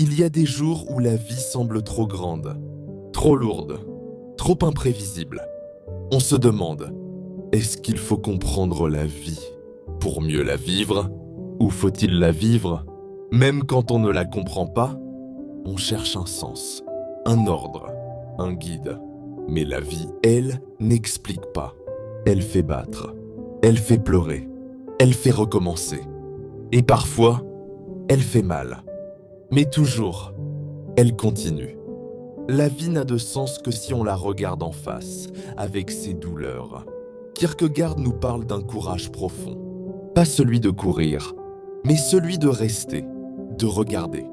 Il y a des jours où la vie semble trop grande, trop lourde, trop imprévisible. On se demande, est-ce qu'il faut comprendre la vie pour mieux la vivre? Ou faut-il la vivre même quand on ne la comprend pas? On cherche un sens, un ordre, un guide. Mais la vie, elle, n'explique pas. Elle fait battre, elle fait pleurer, elle fait recommencer. Et parfois, elle fait mal. Mais toujours, elle continue. La vie n'a de sens que si on la regarde en face, avec ses douleurs. Kierkegaard nous parle d'un courage profond. Pas celui de courir, mais celui de rester, de regarder,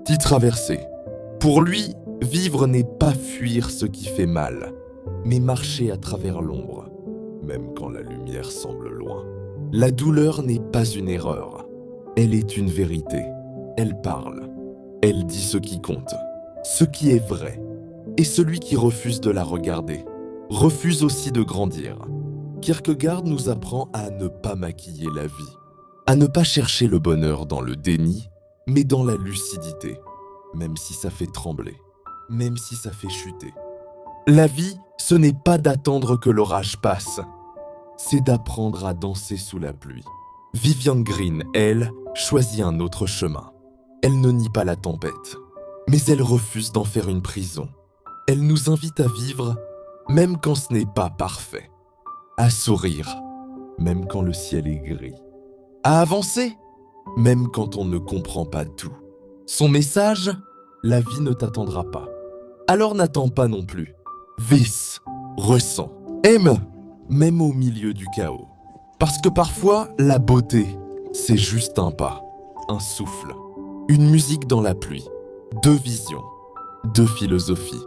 d'y traverser. Pour lui, vivre n'est pas fuir ce qui fait mal, mais marcher à travers l'ombre, même quand la lumière semble loin. La douleur n'est pas une erreur, elle est une vérité. Elle parle, elle dit ce qui compte, ce qui est vrai. Et celui qui refuse de la regarder, refuse aussi de grandir. Kierkegaard nous apprend à ne pas maquiller la vie, à ne pas chercher le bonheur dans le déni, mais dans la lucidité, même si ça fait trembler, même si ça fait chuter. La vie, ce n'est pas d'attendre que l'orage passe, c'est d'apprendre à danser sous la pluie. Vivian Green, elle, choisit un autre chemin. Elle ne nie pas la tempête, mais elle refuse d'en faire une prison. Elle nous invite à vivre, même quand ce n'est pas parfait. À sourire, même quand le ciel est gris. À avancer, même quand on ne comprend pas tout. Son message, la vie ne t'attendra pas. Alors n'attends pas non plus. Vis, ressens, aime, même au milieu du chaos. Parce que parfois, la beauté, c'est juste un pas, un souffle, une musique dans la pluie, deux visions, deux philosophies,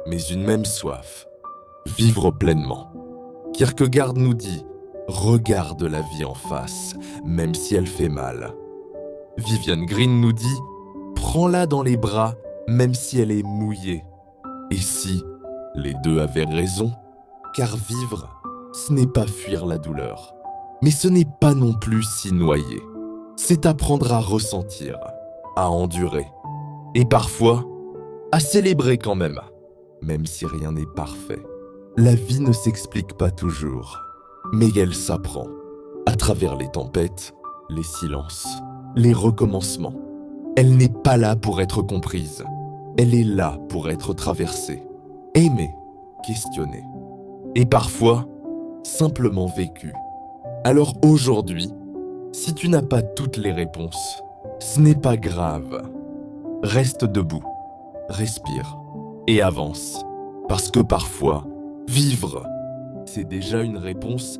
mais une même soif, vivre pleinement. Kierkegaard nous dit, regarde la vie en face, même si elle fait mal. Vivian Green nous dit, prends-la dans les bras, même si elle est mouillée. Et si les deux avaient raison, car vivre, ce n'est pas fuir la douleur, mais ce n'est pas non plus s'y noyer. C'est apprendre à ressentir, à endurer, et parfois, à célébrer quand même si rien n'est parfait. La vie ne s'explique pas toujours, mais elle s'apprend, à travers les tempêtes, les silences, les recommencements. Elle n'est pas là pour être comprise, elle est là pour être traversée, aimée, questionnée, et parfois, simplement vécue. Alors aujourd'hui, si tu n'as pas toutes les réponses, ce n'est pas grave. Reste debout, respire et avance. Parce que parfois, vivre, c'est déjà une réponse